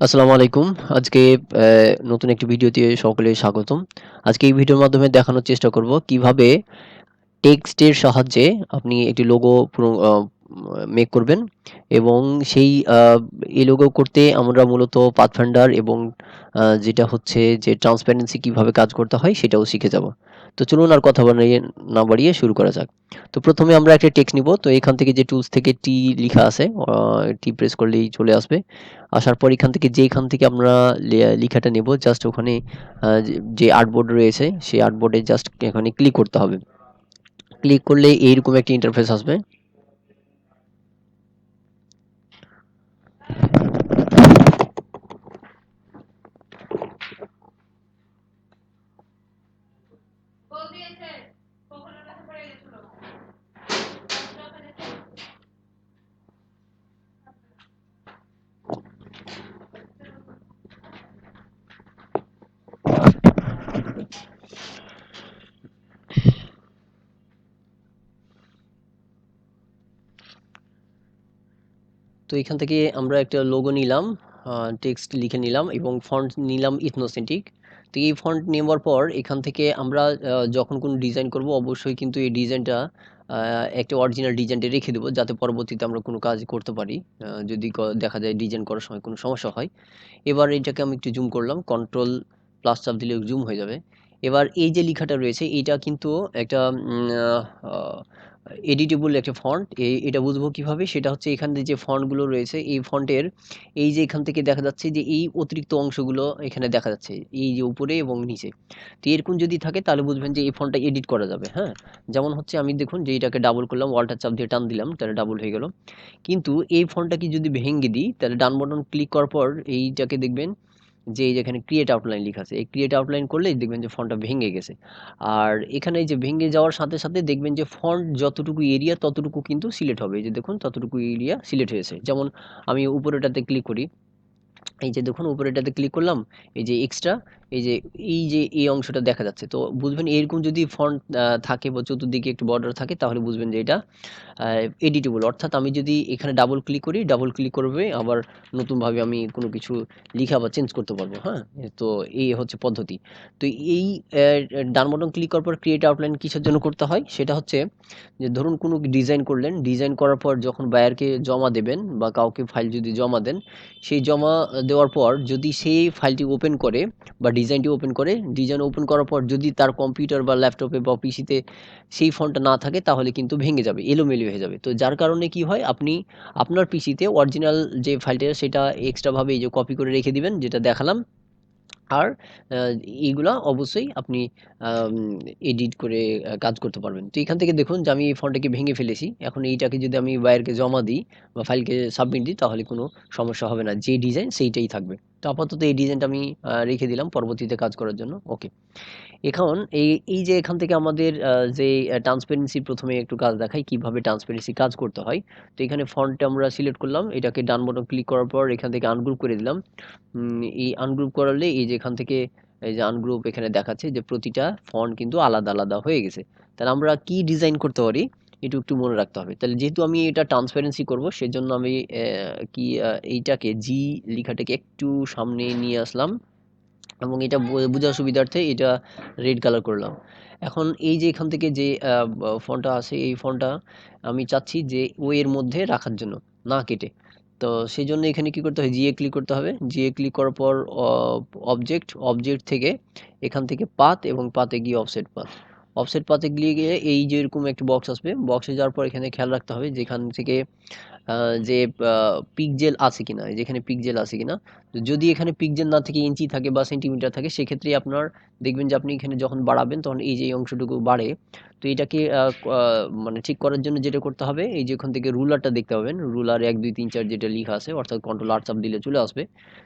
আসসালামু আলাইকুম। আজকে নতুন একটি ভিডিওতে সকলে স্বাগতম। আজকে এই ভিডিওর মাধ্যমে দেখানোর চেষ্টা করব কিভাবে টেক্সটের সাহায্যে আপনি একটি লোগো মেক করবেন এবং সেই এই লোগো করতে আমরা মূলত পাথফাইন্ডার এবং যেটা হচ্ছে যে ট্রান্সপারেন্সি কিভাবে কাজ করতে হয় সেটাও শিখে যাব। তো চলুন আর কথা না বাড়িয়ে শুরু করা যাক। তো প্রথমে আমরা একটা টেক্সট নিব। তো এখান থেকে যে টুলস থেকে টি লিখা আছে টি প্রেস করলেই চলে আসবে। আসার পর এখান থেকে যেইখান থেকে আমরা লিখাটা নেব জাস্ট ওখানে যে আর্টবোর্ড রয়েছে সেই আর্টবোর্ডে জাস্ট এখানে ক্লিক করতে হবে। ক্লিক করলে এইরকম একটা ইন্টারফেস আসবে। তো এখান থেকে আমরা একটা লোগো নিলাম, টেক্সট লিখে নিলাম এবং ফন্ট নিলাম ইথনোসেন্টিক। তো এই ফন্ট নেওয়ার পর এখান থেকে আমরা যখন কোনো ডিজাইন করব অবশ্যই কিন্তু এই ডিজাইনটা একটা অরিজিনাল ডিজাইনটা রেখে দেবো যাতে পরবর্তীতে আমরা কোনো কাজ করতে পারি, যদি দেখা যায় ডিজাইন করার সময় কোনো সমস্যা হয়। এবার এটাকে আমি একটু জুম করলাম, কন্ট্রোল প্লাস চাপ দিলে জুম হয়ে যাবে। এবার এই যে লেখাটা রয়েছে এটা কিন্তু একটা এডিটেবল একটা ফন্ট। এটা বুঝবো কিভাবে, সেটা হচ্ছে এখানে যে ফন্টগুলো রয়েছে এই ফন্টের এই যে এখান থেকে দেখা যাচ্ছে যে এই অতিরিক্ত অংশগুলো এখানে দেখা যাচ্ছে এই যে উপরে এবং নিচে। তো এরকম যদি থাকে তাহলে বুঝবেন যে এই ফন্টটা এডিট করা যাবে। হ্যাঁ, যেমন হচ্ছে আমি দেখুন যে এটাকে ডাবল করলাম, ওয়াল্টার চাপ দিয়ে টান দিলাম তাহলে ডাবল হয়ে গেল। কিন্তু এই ফন্টটাকে যদি ভেঙে দিই তাহলে ডান বাটন ক্লিক করার পর এইটাকে দেখবেন যে এই যেখানে ক্রিয়েট আউটলাইন লেখা আছে, এই ক্রিয়েট আউটলাইন করলেই দেখবেন যে ফন্টটা ভেঙে গেছে। আর এখানে এই যে ভেঙে যাওয়ার সাথে সাথে দেখবেন যে ফন্ট যতটুকু এরিয়া ততটুকু কিন্তু সিলেক্ট হবে। এই যে দেখুন ততটুকু এরিয়া সিলেক্ট হয়েছে। যেমন আমি উপরেটাতে ক্লিক করি, এই যে দেখুন উপরেটাতে ক্লিক করলাম, এই যে এক্সট্রা এই যে এই অংশটা দেখা যাচ্ছে। তো বুঝবেন এরকম যদি ফন্ট থাকে বা চতুর্দিকে একটু বর্ডার থাকে তাহলে বুঝবেন যে এটা এডিটেবল। অর্থাৎ আমি যদি এখানে ডাবল ক্লিক করি, ডাবল ক্লিক করবে আবার নতুনভাবে আমি কোনো কিছু লিখা বা চেঞ্জ করতে পারবো। হ্যাঁ, তো এই হচ্ছে পদ্ধতি। তো এই ডান বাটন ক্লিক করার পর ক্রিয়েট আউটলাইন কিসের জন্য করতে হয় সেটা হচ্ছে যে ধরুন কোনো ডিজাইন করলেন, ডিজাইন করার পর যখন বায়ারকে জমা দেবেন বা কাউকে ফাইল যদি জমা দেন, সেই জমা দেওয়ার পর যদি সেই ফাইলটি ওপেন করে বা ডিজাইনটি ওপেন করে, ডিজাইন ওপেন করার পর যদি তার কম্পিউটার বা ল্যাপটপে বা পিসিতে সেই ফন্টটা না থাকে তাহলে কিন্তু ভেঙে যাবে, এলোমেলো হয়ে যাবে। তো যার কারণে কি হয়, আপনি আপনার পিসিতে অরিজিনাল যে ফাইলটা সেটা এক্সট্রা ভাবে এই যে কপি করে রেখে দিবেন যেটা দেখালাম। আর এইগুলা অবশ্যই আপনি আম এডিট করে কাজ করতে পারবেন। তো এখান থেকে দেখুন যে আমি এই ফন্টটাকে ভেঙে ফেলেছি। এখন এইটাকে যদি আমি বায়ারকে জমা দিই বা ফাইলকে সাবমিট দিই তাহলে কোনো সমস্যা হবে না। যে ডিজাইন সেইটাই থাকবে। তো আপাতত এই ডিজাইনটা আমি রেখে দিলাম পরবর্তীতে কাজ করার জন্য। ওকে। এখন এই যে এখান থেকে আমাদের যে ট্রান্সপারেন্সি প্রথমে একটু কাজ দেখাই কিভাবে ট্রান্সপারেন্সি কাজ করতে হয়। তো এখানে ফন্টটা আমরা সিলেক্ট করলাম, এটাকে ডান বাটন ক্লিক করার পর এখান থেকে আনগ্রুপ করে দিলাম। এই আনগ্রুপ করালে এই যে এখান থেকে এই যে আনগ্রুপ এখানে দেখাচ্ছে যে প্রতিটা ফন্ট কিন্তু আলাদা আলাদা হয়ে গেছে। তাহলে আমরা কি ডিজাইন করতে পারি একটু একটু মনে রাখতে হবে। তাহলে যেহেতু আমি এটা ট্রান্সপারেন্সি করব সেজন্য আমি এইটাকে জি লেখাটাকে একটু সামনে নিয়ে আসলাম এবং এটা বোঝার সুবিধার্থে এটা রেড কালার করলাম। এখন এই যে এখান থেকে যে ফন্টটা আছে এই ফন্টটা আমি চাচ্ছি যে ও এর মধ্যে রাখার জন্য, না কেটে। তো সেই জন্য এখানে কি করতে হয়, জিএ ক্লিক করতে হবে। জিএ ক্লিক করার পর অবজেক্ট থেকে এখান থেকে পাথ এবং পাতে গিয়ে অফসেট পাথ। অফসেট পাথে গিয়ে এই যে এরকম একটা বক্স আসবে, বক্সে যাওয়ার পর এখানে খেয়াল রাখতে হবে যেখান থেকে যে পিক্সেল আছে কিনা, এই যেখানে পিক্সেল আছে কিনা। তো যদি এখানে পিক্সেল না থেকে ইঞ্চি থাকে বা সেন্টিমিটার থাকে সেক্ষেত্রে আপনার দেখবেন যে আপনি এখানে যখন বাড়াবেন তখন এই যে এই অংশটুকু বাড়ে। তো এটাকে মানে ঠিক করার জন্য যেটা করতে হবে এই যে ওখান থেকে রুলারটা দেখতে পাবেন, রুলার 1 2 3 4 যেটা লেখা আছে অর্থাৎ কন্ট্রোল আর চাপ দিলে চলে আসবে।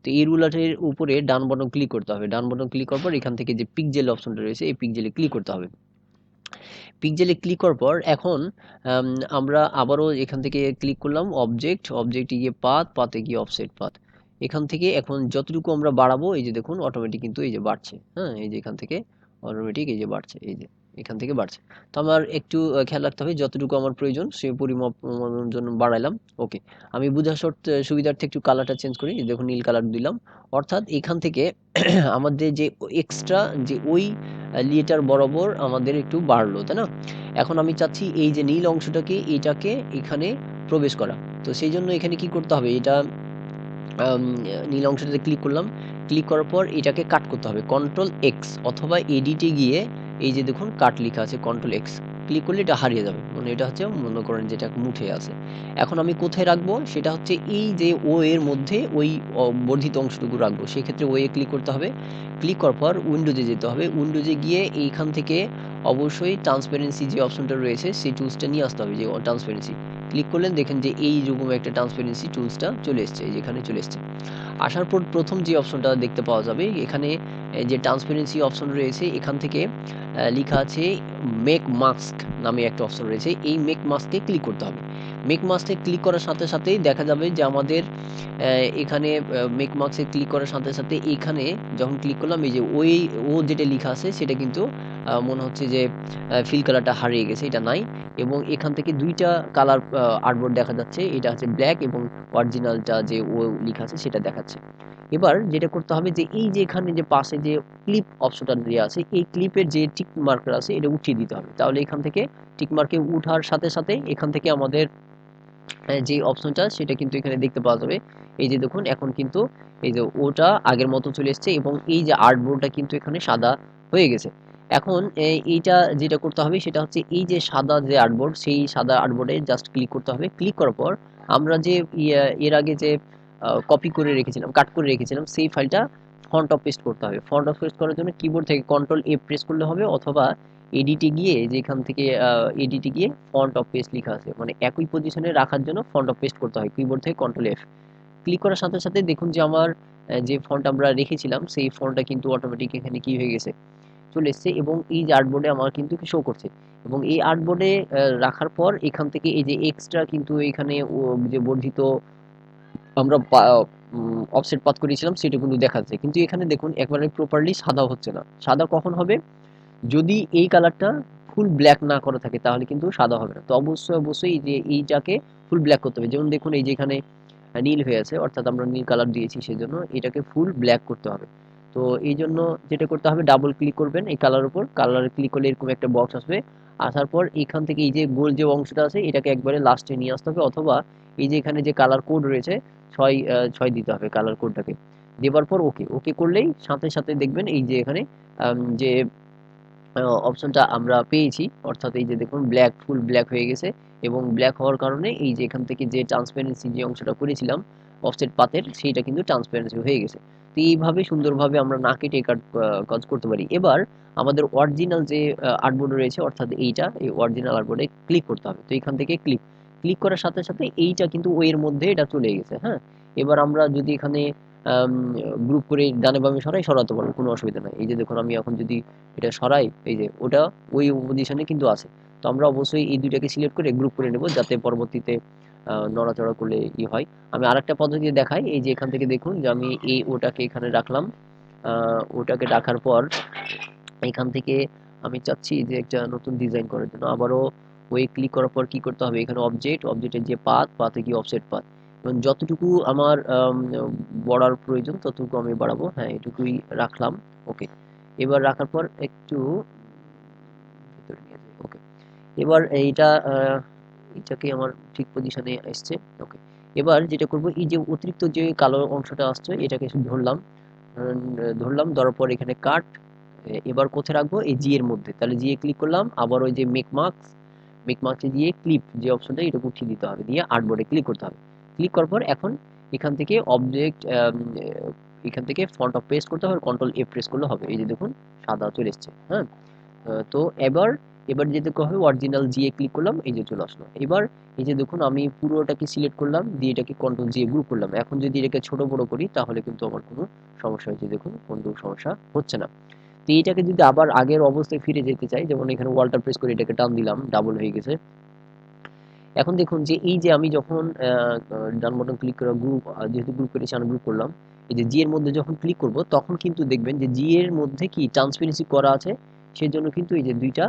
তো এই রুলারের উপরে ডান বাটন ক্লিক করতে হবে, ডান বাটন ক্লিক করার পর এখান থেকে যে পিক্সেল অপশনটা রয়েছে এই পিক্সেলে ক্লিক করতে হবে। পিক্সেলে ক্লিক করার পর এখন আম, আমরা আবারও এখান থেকে ক্লিক করলাম অবজেক্টে গিয়ে পাতে গিয়ে অফসেট পাথ। এখান থেকে এখন যতটুকু আমরা বাড়াবো এই যে দেখুন অটোমেটিক কিন্তু এই যে বাড়ছে। হ্যাঁ, এই যে এখান থেকে অটোমেটিক এই যে বাড়ছে এই যে। এখান থেকে বাড়ছে। তো আমার একটু খেয়াল রাখতে হবে যতটুকু আমার প্রয়োজন সে পরিমাপ জন্য বাড়াইলাম। ওকে। আমি বুঝার সুবিধার্থে একটু কালারটা চেঞ্জ করি। দেখুন নীল কালার দিলাম। অর্থাৎ এখান থেকে আমাদের যে এক্সট্রা যে ওই লিয়েটার বরাবর আমাদের একটু বাড়লো, তাই না? এখন আমি চাচ্ছি এই যে নীল অংশটাকে এটাকে এখানে প্রবেশ করা। তো সেইজন্য এখানে কি করতে হবে? এটা আম নীল অংশটাতে ক্লিক করলাম। ক্লিক করার পর এটাকে কাট করতে হবে। কন্ট্রোল এক্স অথবা এডিটে গিয়ে এই যে দেখুন কাট লিখা আছে কন্ট্রোল এক্স। ক্লিক করলে এটা হারিয়ে যাবে। মানে এটা হচ্ছে মনে করেন যে এটা মুঠে আছে। এখন আমি কোথায় রাখবো? সেটা হচ্ছে এই যে ও এর মধ্যে ওই বর্ধিত অংশটুকু রাখবো। সেক্ষেত্রে ও এ ক্লিক করতে হবে। ক্লিক করার পর উইন্ডোজে যেতে হবে। উইন্ডোজে গিয়ে এইখান থেকে অবশ্যই ট্রান্সপারেন্সি যে অপশনটা রয়েছে সেই টুলসটা নিয়ে আসতে হবে যে ট্রান্সপারেন্সি। ক্লিক করলেন দেখেন যে এইরকম একটা ট্রান্সপারেন্সি টুলসটা চলে এসছে, এই যে এখানে চলে এসছে। আসার পর প্রথম যে অপশনটা দেখতে পাওয়া যাবে এখানে যে ট্রান্সপারেন্সি অপশন রয়েছে এখান থেকে লিখা আছে মেক মাস্ক নামে একটা অপশন রয়েছে, এই মেক মাস্কে ক্লিক করতে হবে। মেক মাস্কে ক্লিক করার সাথে সাথেই দেখা যাবে যে আমাদের এখানে মেক মাস্কে ক্লিক করার সাথে সাথে এখানে যখন ক্লিক করলাম এই যে ওই ও যেটা লেখা আছে সেটা কিন্তু মনে হচ্ছে যে ফিল কালারটা হারিয়ে গেছে, এটা নাই। এবং এখান থেকে দুইটা কালার আর্টবোর্ড দেখা যাচ্ছে, এটা হচ্ছে ব্ল্যাক এবং অরিজিনালটা যে ও লেখা আছে সেটা দেখাচ্ছে। এবার যেটা করতে হবে যে এই যে এখানে যে পাশে যে ক্লিপ অপশনটা দেওয়া আছে এই ক্লিপের যে টিক মার্কার আছে এটা উঠিয়ে দিতে হবে, তাহলে এখান থেকে টিক মার্কে উঠার সাথে সাথে এখান থেকে আমাদের যে অপশনটা সেটা কিন্তু এখানে দেখতে পাওয়া যাবে। এই যে দেখুন এখন কিন্তু এই যে ওটা আগের মতো চলে এসছে এবং এই যে আর্টবোর্ডটা কিন্তু এখানে সাদা হয়ে গেছে। এখন এইটা যেটা করতে হবে সেটা হচ্ছে এই যে সাদা যে আর্টবোর্ড সেই সাদা আর্টবোর্ডে জাস্ট ক্লিক করতে হবে। ক্লিক করার পর আমরা যে এর আগে যে কপি করে রেখেছিলাম, কাট করে রেখেছিলাম সেই ফাইলটা ফন্ট অফ পেস্ট করতে হবে। ফন্ট অফ পেস্ট করার জন্য কিবোর্ড থেকে কন্ট্রোল এফ প্রেস করলে হবে অথবা এডিটে গিয়ে যেখান থেকে এডিটে গিয়ে ফন্ট অফ পেস্ট লেখা আছে মানে একই পজিশনে রাখার জন্য ফন্ট অফ পেস্ট করতে হয় কিবোর্ড থেকে কন্ট্রোল এফ। ক্লিক করার সাথে সাথে দেখুন যে আমার যে ফন্ট আমরা রেখেছিলাম সেই ফন্টটা কিন্তু অটোমেটিক এখানে কি হয়ে গেছে, চলে এসছে এবং এই যে আর্টবোর্ডে আমার কিন্তু শো করছে। এবং এই আর্টবোর্ডে রাখার পর এখান থেকে এই যে এক্সট্রা কিন্তু এখানে যে বর্ধিত আমরা অফসেট পাথ করেছিলাম সেটা কিন্তু দেখাচ্ছে, কিন্তু এখানে দেখুন একবারে প্রপারলি সাদা হচ্ছে না। সাদা কখন হবে? যদি এই কালারটা ফুল ব্ল্যাক না করা থাকে তাহলে কিন্তু সাদা হবে না। তো অবশ্যই অবশ্যই এই যে এইটাকে ফুল ব্ল্যাক করতে হবে। যেমন দেখুন এই যে এখানে নীল হয়ে আছে অর্থাৎ আমরা নীল কালার দিয়েছি সেজন্য এটাকে ফুল ব্ল্যাক করতে হবে। তো এই জন্য যেটা করতে হবে ডাবল ক্লিক করবেন এই কালার উপর, কালারে ক্লিক করলে এরকম একটা বক্স আসবে। আসার পর এখান থেকে এই যে গোল যে অংশটা আছে এটাকে একবারে লাস্টে নিয়ে আসতে হবে অথবা এই যে এখানে যে কালার কোড রয়েছে ছয় ছয় দিতে হবে কালার কোডটাকে। দেওয়ার পর ওকে ওকে করলেই সাথে সাথে দেখবেন এই যে এখানে যে অপশনটা আমরা পেয়েছি অর্থাৎ এই যে দেখুন ব্ল্যাক ফুল ব্ল্যাক হয়ে গেছে এবং ব্ল্যাক হওয়ার কারণে এই যে এখান থেকে যে ট্রান্সপারেন্সি যে অংশটা করেছিলাম অফসেট পাতের সেইটা কিন্তু ট্রান্সপারেন্সি হয়ে গেছে। তো এইভাবে সুন্দরভাবে আমরা না কেটে কাজ করতে পারি। এবার আমাদের অরিজিনাল যে আর্টবোর্ড রয়েছে অর্থাৎ এইটা এই অরিজিনাল আর্টবোর্ডে ক্লিক করতে হবে। তো এখান থেকে ক্লিক ক্লিক করার সাথে সাথে এইটা কিন্তু ওয়ের মধ্যে এটা চলে গেছে। হ্যাঁ, এবার আমরা যদি এখানে গ্রুপ করে ডানে বামে সরাতে পারবো, কোনো অসুবিধা নাই। এই যে দেখুন আমি এখন যদি এটা সরাই এই যে ওটা ওই পজিশনে কিন্তু আছে। তো আমরা অবশ্যই এই দুইটাকে সিলেক্ট করে গ্রুপ করে নেব যাতে পরবর্তীতে নড়াচড়া করলে হয়। আমি আরেকটা পদ্ধতি দেখাই, এই যে এখান থেকে দেখুন যে আমি এই ওটাকে এখানে রাখলাম। ওটাকে রাখার পর এখান থেকে আমি চাচ্ছি যে একটা নতুন ডিজাইন করার জন্য আবারও ওই ক্লিক করার পর কি করতে হবে এখানে অবজেক্টের যে পাথে গিয়ে অফসেট পাথ এবং যতটুকু আমার বড়ার প্রয়োজন ততটুকু আমি বাড়াবো। হ্যাঁ, এটুকুই রাখলাম। ওকে। এবার রাখার পর একটু ভিতরে নিয়ে যাই। ওকে। এবার এইটা এটাকে আমার ঠিক পজিশনে এসছে। ওকে। এবার যেটা করব এই যে অতিরিক্ত যে কালো অংশটা আসছে এটাকে শুধু ধরলাম। ধরার পর এখানে কাট। এবার কোথায় রাখবো? এই জি এর মধ্যে। তাহলে জি এ ক্লিক করলাম। আবার ওই যে মেক মার্কস এ গিয়ে ক্লিপ যে অপশনটা এটা উঠিয়ে দিতে হবে। দিয়ে আর্টবোর্ডে ক্লিক করতে হবে। ক্লিক করার পর এখন এখান থেকে অবজেক্ট এখান থেকে ফন্ট অফ পেস্ট করতে হবে। কন্ট্রোল এফ প্রেস করলে হবে। এই যে দেখুন সাদা চলে এসছে। হ্যাঁ? তো এবার যেতে হবে অরিজিনাল জি এ ক্লিক করলাম এই যে চলে আসলো। এবার এই যে দেখুন আমি পুরোটাকে সিলেক্ট করলাম দিয়ে এটাকে কন্ট্রোল জি এ গ্রুপ করলাম। এখন যদি এটাকে ছোট বড় করি তাহলে কিন্তু আমার কোনো সমস্যা হচ্ছে, দেখুন কোনো সমস্যা হচ্ছে না। তো এইটাকে যদি আবার আগের অবস্থায় ফিরে যেতে চাই যেমন এখানে ওয়ালটা প্রেস করে এটাকে টান দিলাম ডাবল হয়ে গেছে। এখন দেখুন যে এই যে আমি যখন ডান বাটন ক্লিক করে গ্রুপ যেহেতু গ্রুপ করেছি আনগ্রুপ করলাম। এই যে জি এর মধ্যে যখন ক্লিক করব তখন কিন্তু দেখবেন যে জি এর মধ্যে কি ট্রান্সপারেন্সি করা আছে সেজন্য কিন্তু এই যে ২ টা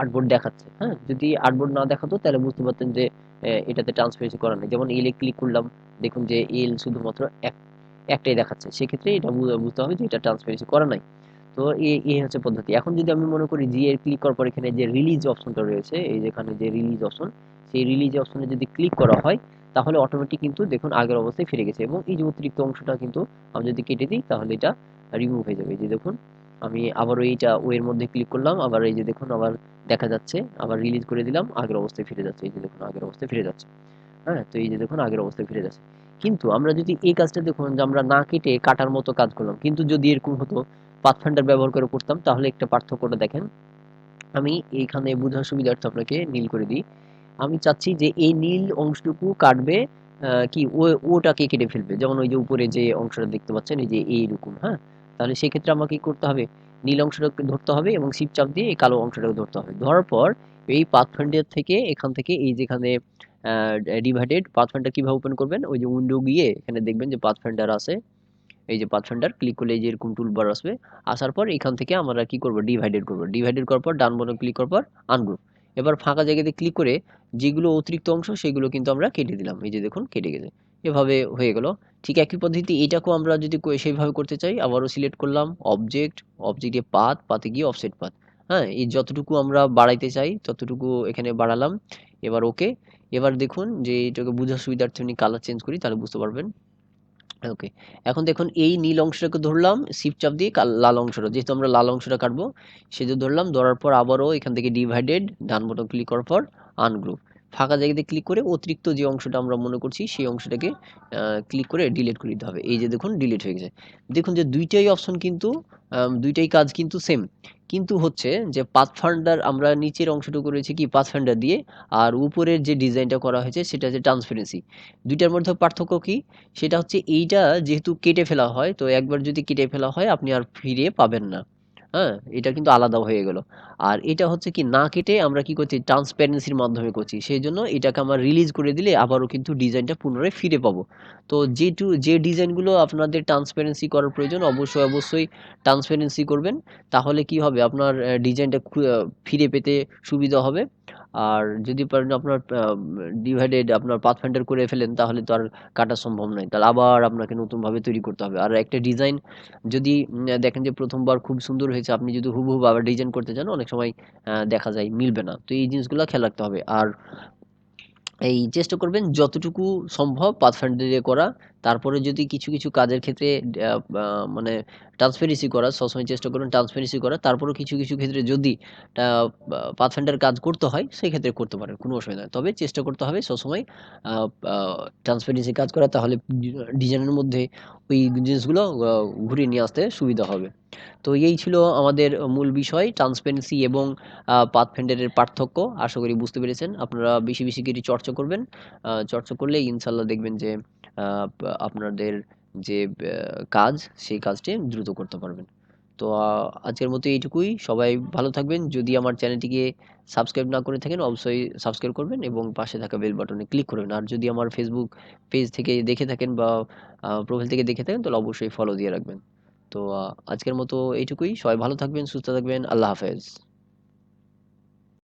আর্টবোর্ড দেখাচ্ছে, হ্যাঁ? যদি আর্টবোর্ড না দেখাতো তাহলে বুঝতে পারতেন যে এটাতে ট্রান্সপারেন্সি করা নেই। যেমন এল এ ক্লিক করলাম, দেখুন যে এল শুধুমাত্র একটাই দেখাচ্ছে। সেক্ষেত্রে এটা বুঝতে হবে যে এটা ট্রান্সপারেন্সি করা নাই। তো এই হচ্ছে পদ্ধতি। এখন যদি আমি মনে করি জি এর ক্লিক করার পর এখানে যে রিলিজ অপশনটা রয়েছে, এই যে এখানে যে রিলিজ অপশন, সেই রিলিজ অপশনে যদি ক্লিক করা হয় তাহলে অটোমেটিক কিন্তু দেখুন আগের অবস্থায় ফিরে গেছে এবং এই যে অতিরিক্ত অংশটা কিন্তু আমি যদি কেটে দিই তাহলে এটা রিমুভ হয়ে যাবে। এই যে দেখুন আমি আবারও এইটা ও এর মধ্যে ক্লিক করলাম, আবার এই যে দেখুন আবার দেখা যাচ্ছে, আবার রিলিজ করে দিলাম, আগের অবস্থায় ফিরে যাচ্ছে। এই যে দেখুন আগের অবস্থায় ফিরে যাচ্ছে। হ্যাঁ? তো এই যে দেখুন আগের অবস্থায় ফিরে যাচ্ছে। কিন্তু আমরা যদি এই কাজটা দেখুন যে আমরা না কেটে কাটার মতো কাজ করলাম। কিন্তু যদি এরকম হতো পাথফাইন্ডার ব্যবহার করে করতাম তাহলে একটা পার্থক্যটা দেখেন। আমি এইখানে বোঝার সুবিধার্থে আপনাকে নীল করে দিই। আমি চাচ্ছি যে এই নীল অংশটুকু কাটবে কি ওটাকে কেটে ফেলবে। যেমন ওই যে উপরে যে অংশটা দেখতে পাচ্ছেন এই যে এইরকম, হ্যাঁ? তাহলে সেক্ষেত্রে আমাকে কি করতে হবে? নীল অংশটাকে ধরতে হবে এবং শিফট চাপ দিয়ে এই কালো অংশটাকে ধরতে হবে। ধরার পর এই পাথফাইন্ডার থেকে এখান থেকে এই যেখানে আ ডিভাইডেড পাথফাইন্ডার কিভাবে ওপেন করবেন? ওই যে উইন্ডো গিয়ে এখানে দেখবেন যে পাথফাইন্ডার আছে। এই যে পাথফাইন্ডার ক্লিক করলে এই যে এরকম টুলবার আসবে। আসার পর এখান থেকে আমরা কি করব? ডিভাইডেড করব। ডিভাইডেড করার পর ডান বাটন ক্লিক করার পর আনগ্রুপ। এবার ফাঁকা জায়গাতে ক্লিক করে যেগুলো অতিরিক্ত অংশ সেগুলো কিন্তু আমরা কেটে দিলাম। এই যে দেখুন কেটে গেছে। এভাবে হয়ে গেল। ঠিক একই পদ্ধতি এটাকেও আমরা যদি সেইভাবে করতে চাই আবারও সিলেক্ট করলাম অবজেক্ট, অবজেক্টে পাথ, পাথে গিয়ে অফসেট পাথ। হ্যাঁ? এই যতটুকু আমরা বাড়াইতে চাই ততটুকু এখানে বাড়ালাম। এবার ওকে। এবার দেখুন যে এটাকে বুঝার সুবিধার্থে আমি কালার চেঞ্জ করি তাহলে বুঝতে পারবেন। ওকে। এখন দেখুন এই নীল অংশটাকে ধরলাম, শিফট চাপ দিয়ে লাল অংশটা, যেহেতু আমরা লাল অংশটা কাটবো, সেজন্য ধরলাম। ধরার পর আবারও এখান থেকে ডিভাইডেড, ডান বাটন ক্লিক করার পর আনগ্রুপ। ফাঁকা জায়গাতে ক্লিক করে অতিরিক্ত যে অংশটা আমরা মনে করছি সেই অংশটাকে ক্লিক করে ডিলিট করে দিতে হবে। এই যে দেখুন ডিলিট হয়ে গেছে। দেখুন যে ২ টাই অপশন কিন্তু ২ টাই কাজ কিন্তু সেম। কিন্তু হচ্ছে যে পাথফাইন্ডার আমরা নিচের অংশটুকু রয়েছে কি পাথফাইন্ডার দিয়ে, আর উপরের যে ডিজাইনটা করা হয়েছে সেটা হচ্ছে ট্রান্সপারেন্সি। ২ টার মধ্যে পার্থক্য কি? সেটা হচ্ছে এইটা যেহেতু কেটে ফেলা হয়, তো একবার যদি কেটে ফেলা হয় আপনি আর ফিরে পাবেন না। হ্যাঁ? এটা কিন্তু আলাদা হয়ে গেল। আর এটা হচ্ছে কি না কেটে আমরা কি করছি ট্রান্সপারেন্সির মাধ্যমে করছি। সেইজন্য এটাকে আমরা রিলিজ করে দিলে আবারও কিন্তু ডিজাইনটা পুনরায় ফিরে পাবো। তো যে ডিজাইনগুলো আপনাদের ট্রান্সপারেন্সি করার প্রয়োজন অবশ্যই ট্রান্সপারেন্সি করবেন। তাহলে কি হবে আপনার ডিজাইনটা ফিরে পেতে সুবিধা হবে। আর যদি পারেন আপনার ডিভাইডেড আপনার পাথফাইন্ডার করে ফেলেন তাহলে তো আর কাটা সম্ভব নয়। তাহলে আবার আপনাকে নতুনভাবে তৈরি করতে হবে। আর একটা ডিজাইন যদি দেখেন যে ১ম বার খুব সুন্দর হয়েছে, আপনি যদি হুবহু আবার ডিজাইন করতে যান অনেক সময় দেখা যায় মিলবে না। তো এই জিনিসগুলা খেয়াল রাখতে হবে। আর এই চেষ্টা করবেন যতটুকু সম্ভব পাথফাইন্ডার দিয়ে করা। তারপরে যদি কিছু কাজের ক্ষেত্রে আ আ মানে ট্রান্সপারেন্সি করার সবসময় চেষ্টা করবেন ট্রান্সপারেন্সি করার। তারপরেও কিছু ক্ষেত্রে যদি আ পাথফাইন্ডার কাজ করতে হয় সেক্ষেত্রে করতে পারেন। কোনো অসুবিধা নাই। তবে চেষ্টা করতে হবে সবসময় আ আ ট্রান্সপারেন্সি কাজ করা, তাহলে ডিজাইনের মধ্যে ওই জিনিসগুলো ঘুরিয়ে নিয়ে আসতে সুবিধা হবে। তো এই ছিল আমাদের মূল বিষয় ট্রান্সপারেন্সি এবং পাথফাইন্ডারের পার্থক্য। আশা করি বুঝতে পেরেছেন। আপনারা বেশি করে চর্চা করবেন। চর্চা করলে ইনশাআল্লাহ দেখবেন যে আ আপনাদের যে কাজ সেই কাজটি দ্রুত করতে পারবেন। তো আজকের মতো এইটুকুই। সবাই ভালো থাকবেন। যদি আমার চ্যানেলটিকে সাবস্ক্রাইব না করে থাকেন অবশ্যই সাবস্ক্রাইব করবেন এবং পাশে থাকা বেল বাটনে ক্লিক করবেন। আর যদি আমার Facebook পেজ থেকে দেখে থাকেন বা প্রোফাইল থেকে দেখে থাকেন তাহলে অবশ্যই ফলো দিয়ে রাখবেন। তো আজকের মতো এইটুকুই। সবাই ভালো থাকবেন, সুস্থ থাকবেন। আল্লাহ হাফেজ।